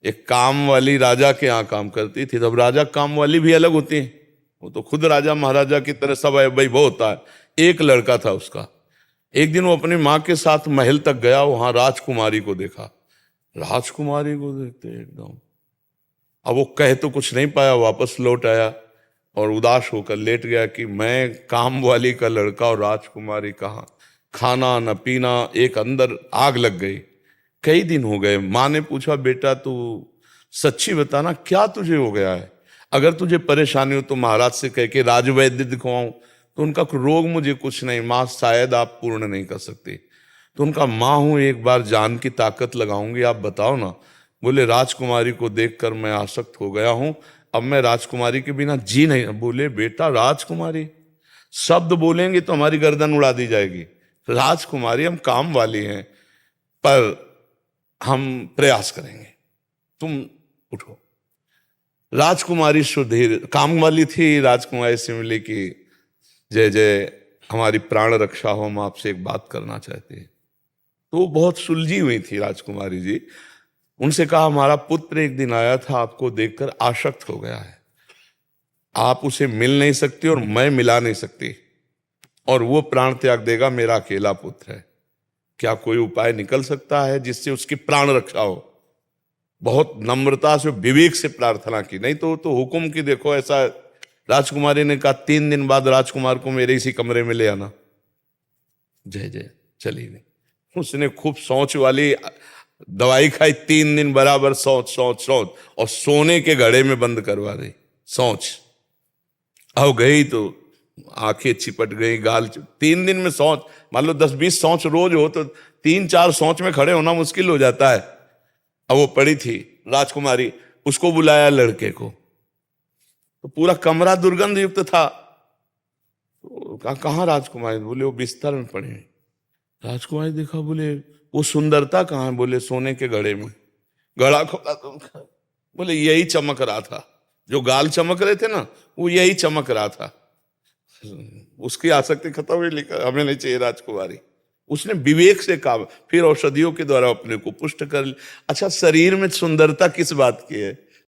एक काम वाली राजा के यहाँ काम करती थी। तब राजा काम वाली भी अलग होती है, वो तो खुद राजा महाराजा की तरह सब वैभव होता है। एक लड़का था उसका। एक दिन वो अपनी माँ के साथ महल तक गया, वहां राजकुमारी को देखा। राजकुमारी को देखते एकदम, अब वो कह तो कुछ नहीं पाया, वापस लौट आया और उदास होकर लेट गया कि मैं काम वाली का लड़का और राजकुमारी कहाँ, खाना न पीना, एक अंदर आग लग गई। कई दिन हो गए। माँ ने पूछा, बेटा तू सच्ची बताना क्या तुझे हो गया है, अगर तुझे परेशानी हो तो महाराज से कह के राजवैद्य दिखवाऊं। तो उनका रोग मुझे कुछ नहीं माँ, शायद आप पूर्ण नहीं कर सकते। तो उनका माँ हूं, एक बार जान की ताकत लगाऊंगी, आप बताओ ना। बोले राजकुमारी को देखकर मैं आसक्त हो गया हूं, अब मैं राजकुमारी के बिना जी नहीं। बोले बेटा राजकुमारी, शब्द बोलेंगे तो हमारी गर्दन उड़ा दी जाएगी। राजकुमारी हम काम वाली हैं, पर हम प्रयास करेंगे, तुम उठो। राजकुमारी सुधीर काम वाली थी, राजकुमारी से मिली कि जय जय, हमारी प्राण रक्षा हो, हम आपसे एक बात करना चाहते हैं। तो वो बहुत सुलझी हुई थी राजकुमारी जी। उनसे कहा, हमारा पुत्र एक दिन आया था, आपको देखकर आसक्त हो गया है, आप उसे मिल नहीं सकती और मैं मिला नहीं सकती, और वो प्राण त्याग देगा, मेरा अकेला पुत्र है। क्या कोई उपाय निकल सकता है जिससे उसकी प्राण रक्षा हो? बहुत नम्रता से विवेक से प्रार्थना की, नहीं तो हुक्म की देखो ऐसा। राजकुमारी ने कहा, 3 दिन बाद राजकुमार को मेरे इसी कमरे में ले आना। जय जय चली नहीं। उसने खूब सोच वाली दवाई खाई, 3 दिन बराबर सोच सोच सोच, और सोने के घड़े में बंद करवा दी सोच। अब गई तो आंखें चिपट गई, गाल 3 दिन में सोच, मान लो 10-20 सोच रोज हो तो 3-4 सोच में खड़े होना मुश्किल हो जाता है। अब वो पड़ी थी राजकुमारी, उसको बुलाया लड़के को, तो पूरा कमरा दुर्गंध युक्त था। तो कहा, कहाँ राजकुमारी? बोले वो बिस्तर में पड़े हैं। राजकुमारी देखा, बोले वो सुंदरता कहाँ है? बोले सोने के घड़े में। घड़ा खोला तो बोले यही चमक रहा था, जो गाल चमक रहे थे ना, वो यही चमक रहा था। उसकी आसक्ति खत्म हुई, लिखा हमें नहीं चाहिए राजकुमारी। उसने विवेक से कहा, फिर औषधियों के द्वारा अपने को पुष्ट कर लिया। अच्छा, शरीर में सुंदरता किस बात की है?